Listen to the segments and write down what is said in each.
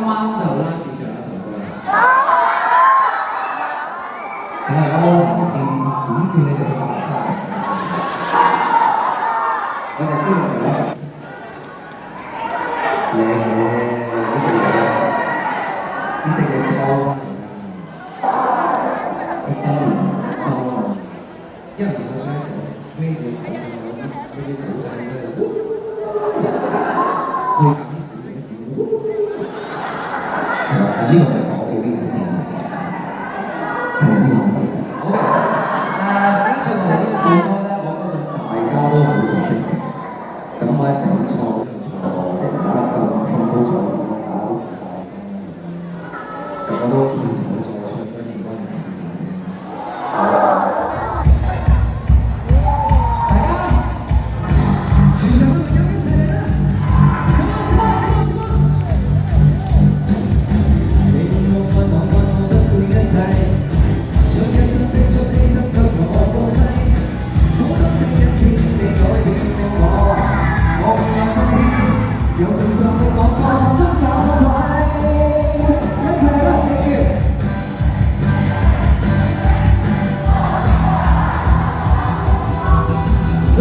啱就拉屎最後一首歌啦。梗係啦，點勸你哋去發生？我就知道你咧，你隻嘢抽翻嚟啦，一新年抽啊！因為我嗰陣時孭住狗仔咧，佢搞啲事嘅叫，係呢個係講笑呢個字，係呢個字。好嘅，跟住我哋呢首歌咧，我相信大家都好熟悉嘅。咁我喺比賽嗰度唱過，即係打咁興高采烈，大家都大聲啦。咁我都獻醜再唱多次關於呢樣嘢。大家全場都有一齊嚟啦！你我愛我不顧一切，將一生積蓄犧牲給我報替。好多這一天你改變了我愛風天，有情上的我確心有愧。一齊啦！在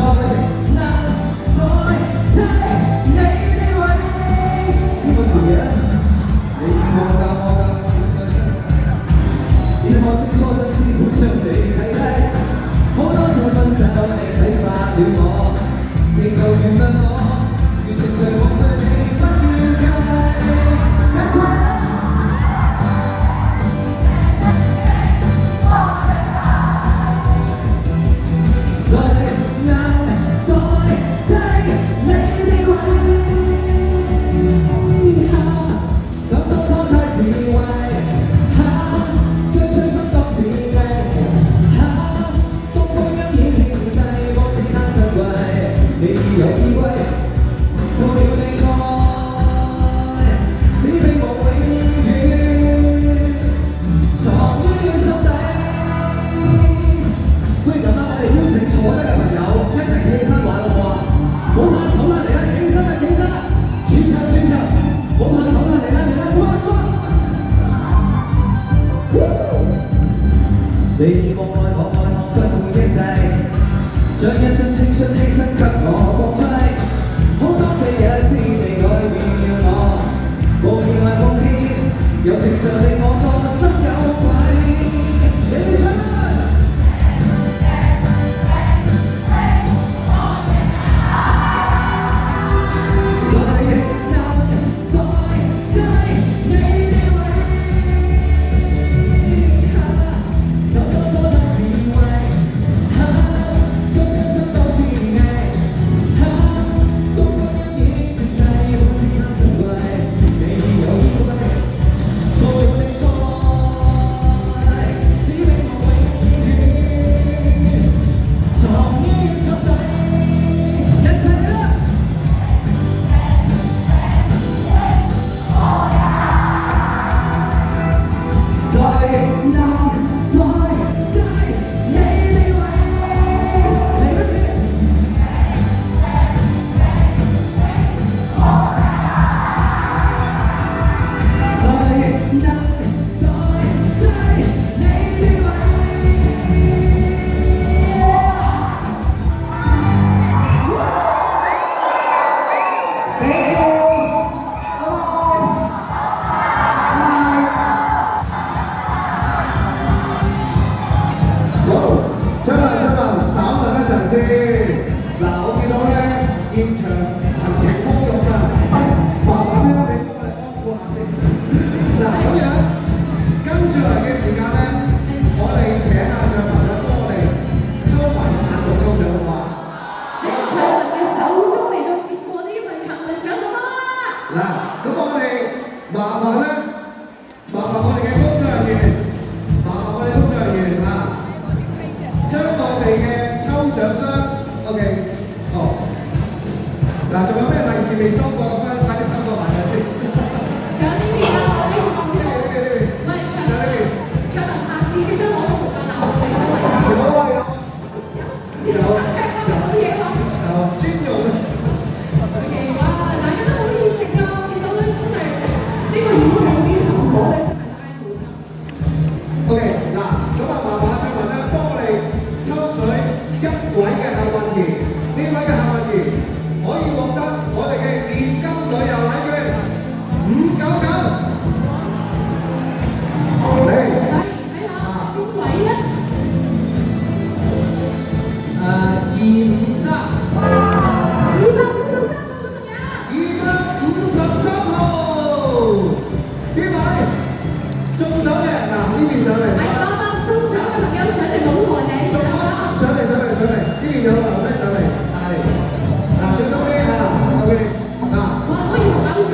那海底，你的位，呢個條嘢，你我教我教我再聽，只可惜初生之犢將你睇低，好多次分手你睇化了我，祈求原諒我，如情隨夢對你不要計，一齊啦！在那代替你的位，想當初太自衛，將真心當是藝，東方陰影前世，方知他珍貴，你有依歸，負了你錯，使命無永遠藏於心底。不如咁啦，我哋邀請坐低嘅朋友一齊起身玩好唔好啊？冇怕醜啦，嚟啦，起身啦，起身啦！全場冇怕醜啦，嚟啦，嚟啦，哇！你我愛我不顧一切，將一生青春犧牲給我光輝。好多這一天你改變了我，無意外奉獻，有情上令我個心有愧。你哋唱啦！在那代替你的位，想當初太自衛，將真心當是藝，東方陰影前世，方知他珍貴，你有依歸，負了你錯，使命無永遠藏於心底，一齊啦！在那代替你的位，嚟多次。在那代替你的位。Thank you. Bye. 好，出嚟，稍等一陣先。嗱，我見到咧現場行情洶湧啊，麻煩咧你幫我哋安撫下先。嗱，咁樣跟住嚟嘅時間咧，我哋請阿唱文咧幫我哋抽埋壓軸抽獎好嘛？喺唱文嘅手中嚟到接過呢份幸運獎咁啊！嗱，咁我哋麻煩我哋嘅工作人員，將我哋嘅抽獎箱 ，OK， 好。嗱，仲有咩利是未收過？快啲收過埋佢先。仲有呢邊啊，我呢邊放呢邊。我哋唱文，下次記得攞個紅白藍嚟收利是。有，專用嘅。OK， 哇！大家都好熱情啊，見到咧真係呢個演唱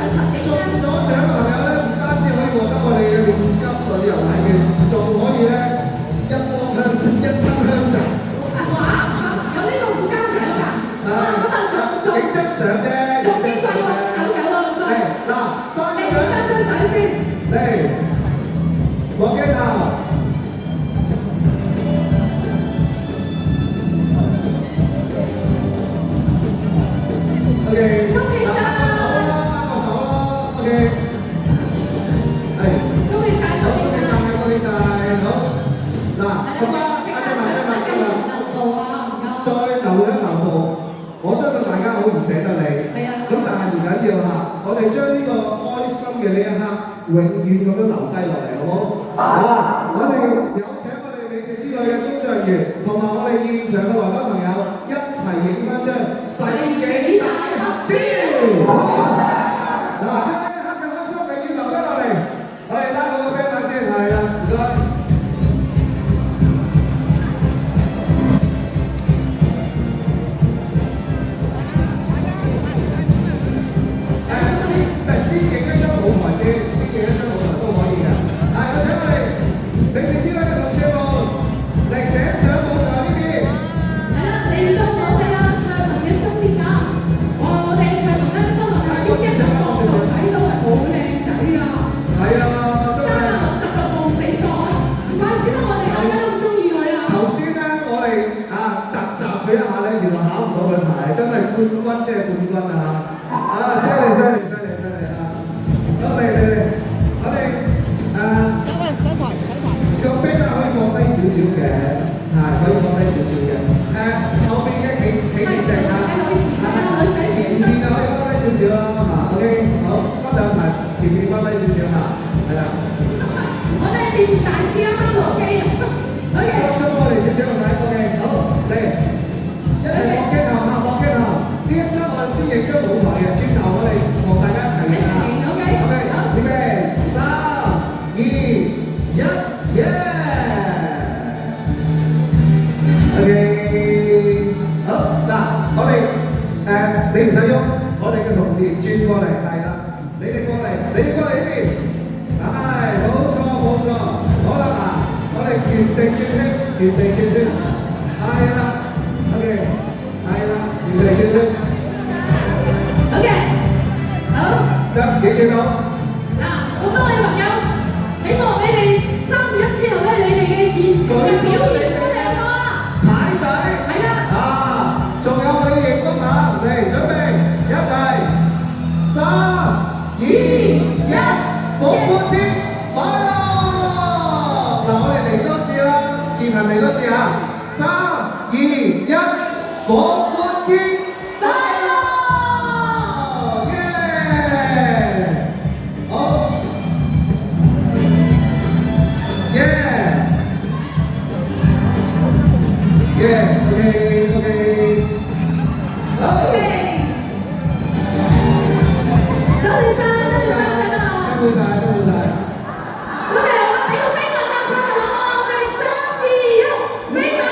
合影啦。中咗獎嘅朋友咧，唔單止可以獲得我哋嘅現金旅遊禮券，仲可以咧一鍋香一親香茶。哇！有呢個附加獎㗎。咁啊，仲影張相啫，仲邊個有啦？咁啊，嗱，當你然影翻張相先。嚟，黃鏡頭。OK，恭喜晒！握個手啦，OK，係，恭喜晒！恭喜晒，好，嗱，咁啊，再留一留步，我相信大家好唔捨得你，係啊，咁但係唔緊要嚇，我哋將呢個開心嘅呢一刻永遠咁樣留低落嚟，好冇？我哋有請我哋美食之旅嘅工作人員，同埋我哋現場嘅來賓朋友一齊影翻張世紀大合照。嗱，將呢一刻嘅開心永遠留低落嚟，我哋拉好個 band 先，係啦，唔該。先影一張舞台先，先影一張舞台都可以嘅。有請我哋美食之旅嘅同事們嚟請上舞台呢邊。係啦，嚟到我哋啊蔡文嘅身邊啊！哇，我哋蔡文咧不能喺呢一個舞台睇到係好靚仔啊！係啊，真係。30個報死過，唔怪之得我哋大家都咁中意佢啦。頭先咧，我哋突襲佢一下咧，原來考唔到佢牌，真係冠軍即係冠軍啊！犀利犀利犀利犀利啊！好嚟，我哋個兵啊可以放低少少嘅，可以放低少少嘅。後邊嘅企定啊，前面就可以放低少少啦，OK， 好，分兩排，前面放低少少嚇，係啦。我哋變大師啱啱落機啊！OK， 將我哋少少睇 ，OK， 好嚟，一齊望鏡頭嚇，望鏡頭。呢一張我哋先影張舞台嘅，轉頭我哋同大家一齊影啊。OK， 預備，3、2、1，耶 ！OK， 好嗱，我哋你唔使喐，我哋嘅同事轉過嚟，係啦，你哋過嚟呢邊，係，冇錯，好啦嗱，我哋原地轉圈，係啦 ，OK， 係啦，原地轉圈。OK， 好。得幾到？嗱，咁多位朋友，希望你哋3月1之後咧，你哋嘅現場嘅表現出嚟啊嘛！牌仔係啦，仲有我哋嘅熒光棒，嚟準備一齊，3、2、1，復活節快樂！嗱，我哋嚟多次啦，視頻嚟多次嚇，3、2、1，復活節快樂！OK， 好。多謝晒，係啦。辛苦晒。我哋俾個飛吻啊，蔡文好唔好？我哋3、2、1，飛吻！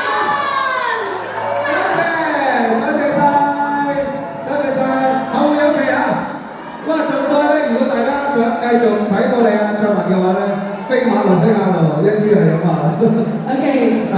多謝晒，後會有期啊！哇，盡快咧，如果大家想繼續睇到你啊，蔡文嘅話咧，飛馬來西亞度，一於係咁話啦。